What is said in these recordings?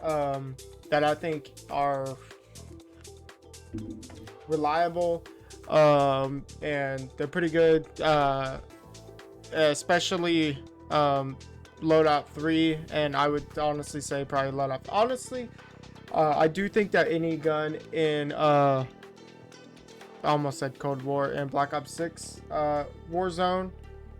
that I think are reliable, and they're pretty good, especially loadout 3, and I would honestly say probably loadout. Honestly, I do think that any gun in I almost said Cold War and Black Ops 6 Warzone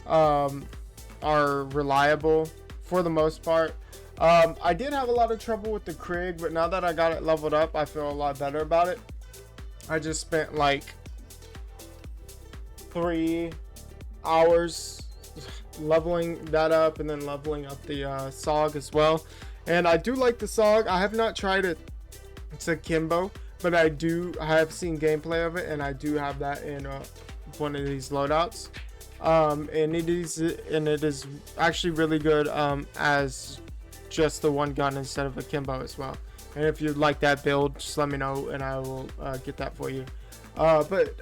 are reliable for the most part. I did have a lot of trouble with the Krig, but now that I got it leveled up, I feel a lot better about it. I just spent like 3 hours leveling that up and then leveling up the SOG as well. And I do like the SOG. I have not tried it to Kimbo, but I have seen gameplay of it, and I do have that in one of these loadouts. And it is actually really good as just the one gun instead of a Kimbo as well. And if you'd like that build, just let me know and I will get that for you. But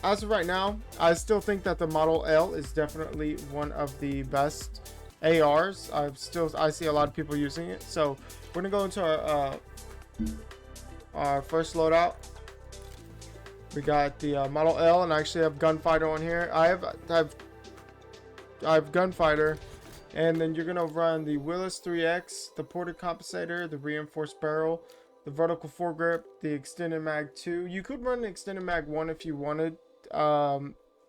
as of right now, I still think that the Model L is definitely one of the best ARs. I see a lot of people using it. So we're gonna go into our first loadout. We got the Model L, and I actually have Gunfighter on here. I have Gunfighter, and then you're gonna run the Willis 3X, the ported compensator, the reinforced barrel, the vertical foregrip, the extended mag 2. You could run the extended mag 1 if you wanted,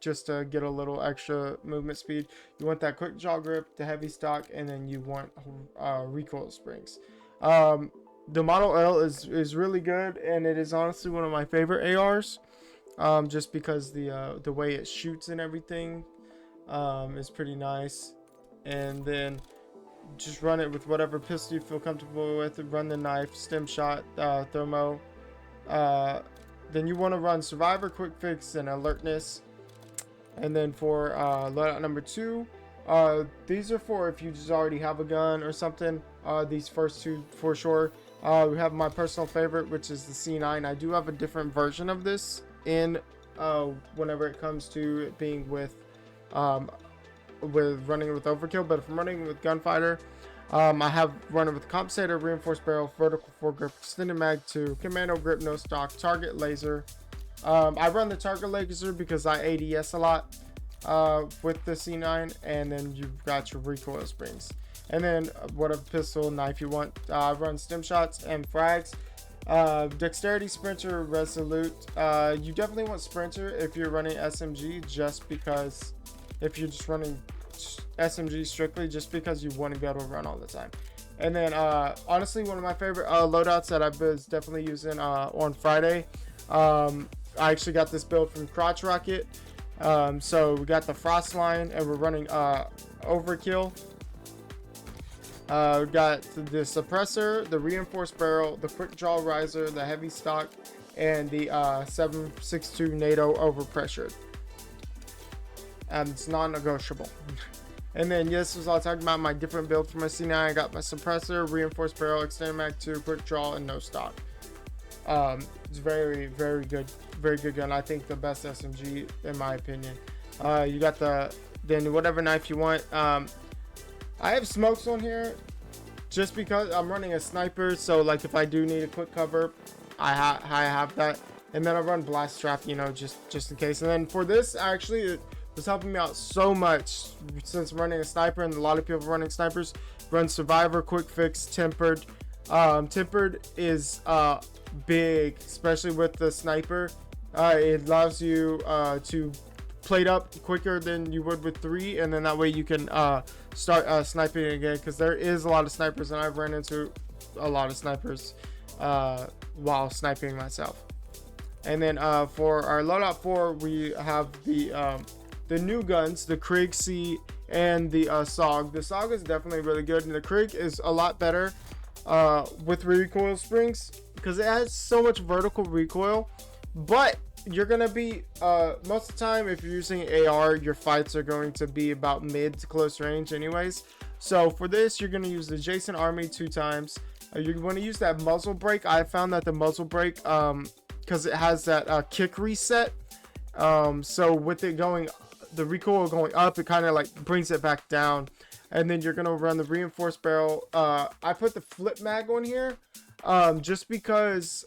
just to get a little extra movement speed. You want that quick jaw grip, the heavy stock, and then you want recoil springs. The Model L is really good, and it is honestly one of my favorite ARs, just because the way it shoots and everything is pretty nice. And then just run it with whatever pistol you feel comfortable with. Run the knife, stem shot, thermo. Then you want to run survivor, quick fix, and alertness. And then for loadout number 2, these are for if you just already have a gun or something. These first 2 for sure. We have my personal favorite, which is the C9. I do have a different version of this in whenever it comes to it being with running with overkill. But if I'm running with Gunfighter, I have running with compensator, reinforced barrel, vertical foregrip, extended mag 2, commando grip, no stock, target laser. I run the target laser because I ADS a lot with the C9, and then you've got your recoil springs. And then whatever pistol, knife you want. I run stem shots and frags. Dexterity, sprinter, resolute. You definitely want sprinter if you're running SMG, just because if you're just running SMG strictly, just because you want to be able to run all the time. And then honestly, one of my favorite loadouts that I was definitely using on Friday. I actually got this build from Crotch Rocket. So we got the Frost line, and we're running overkill. We got the suppressor, the reinforced barrel, the quick draw riser, the heavy stock, and the 7.62 NATO overpressured. It's non-negotiable. And then this was all talking about my different build for my C9. I got my suppressor, reinforced barrel, extended mag 2, quick draw, and no stock. It's very, very good gun. I think the best SMG in my opinion. You got then whatever knife you want. I have smokes on here just because I'm running a sniper, so like if I do need a quick cover, I have that. And then I run blast trap, you know, just in case. And then for this, actually it was helping me out so much since I'm running a sniper, and a lot of people running snipers run survivor, quick fix, tempered. Tempered is big, especially with the sniper. It allows you to plate up quicker than you would with 3, and then that way you can start sniping again, because there is a lot of snipers, and I've run into a lot of snipers while sniping myself. And then for our loadout 4, we have the new guns, the Krig C and the SOG. The SOG is definitely really good, and the Krig is a lot better with recoil springs because it has so much vertical recoil. But you're gonna be most of the time, if you're using AR, your fights are going to be about mid to close range anyways. So for this, you're gonna use the Jason Army 2 times. You want to use that muzzle brake. I found that the muzzle brake, because it has that kick reset, so with it going, the recoil going up, it kind of like brings it back down. and then you're gonna run the reinforced barrel. I put the flip mag on here just because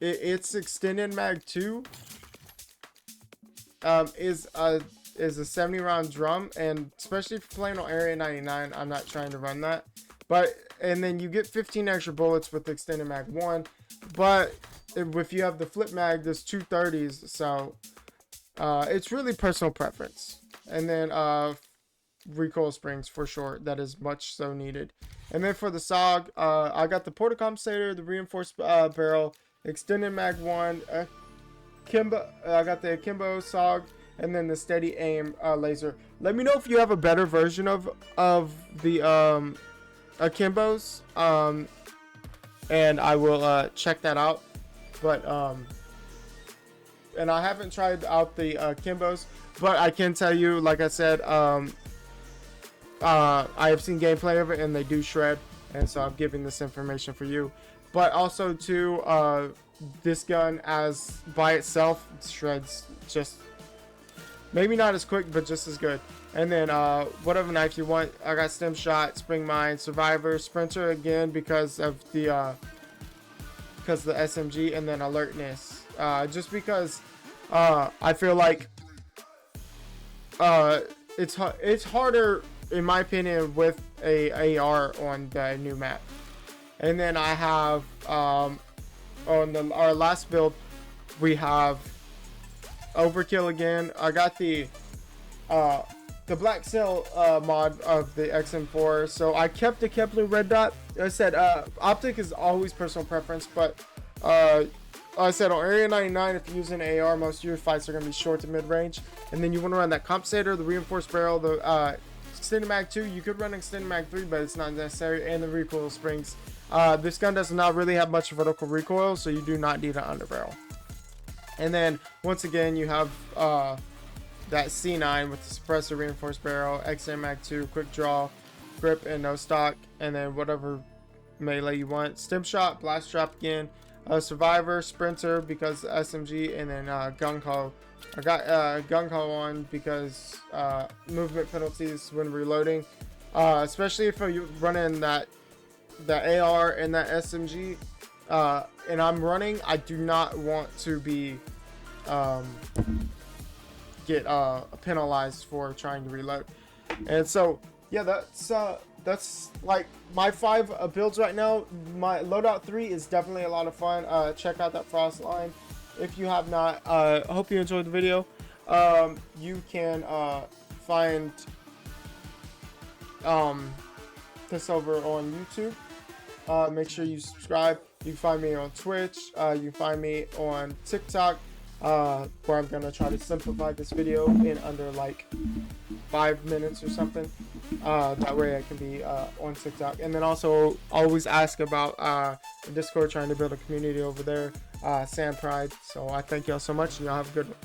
it's extended mag 2 is a 70 round drum, and especially if you're playing on area 99, I'm not trying to run that. But and then you get 15 extra bullets with extended mag 1, but if you have the flip mag, there's 230s, so it's really personal preference. And then recoil springs for sure, that is much so needed. And then for the SOG, I got the porta compensator, the reinforced barrel, extended mag 1, Kimbo, I got the Akimbo SOG, and then the steady aim laser. Let me know if you have a better version of the Akimbos, and I will check that out. But and I haven't tried out the Akimbos, but I can tell you, like I said, I have seen gameplay of it, and they do shred, and so I'm giving this information for you. But also too, this gun as by itself shreds just maybe not as quick, but just as good. And then whatever knife you want, I got stem shot, spring mine, survivor, sprinter again because of the SMG, and then alertness. Just because I feel like it's harder in my opinion with a AR on the new map. And then I have on our last build we have overkill again. I got the black cell mod of the XM4, so I kept the Kepler red dot. I said optic is always personal preference, but I said on area 99, if you're using AR, most of your fights are going to be short to mid range. And then you want to run that compensator, the reinforced barrel, the extended mag 2. You could run extended mag 3, but it's not necessary, and the recoil springs. This gun does not really have much vertical recoil, so you do not need an underbarrel. And then once again, you have that C9 with the suppressor, reinforced barrel, extended mag 2, quick draw, grip, and no stock, and then whatever melee you want. Stem shot, blast trap again, survivor, sprinter because SMG, and then gun call. I got gun call on because movement penalties when reloading, especially if you're running the AR and that SMG, and I'm running. I do not want to be get penalized for trying to reload. And so yeah, that's like my 5 builds right now. My loadout 3 is definitely a lot of fun. Check out that frost line if you have not. Hope you enjoyed the video. You can find this over on YouTube. Make sure you subscribe. You can find me on Twitch. You can find me on TikTok, where I'm gonna try to simplify this video in under like 5 minutes or something. That way I can be on TikTok. And then also always ask about the Discord, trying to build a community over there, Sand Pride. So I thank y'all so much, and y'all have a good one.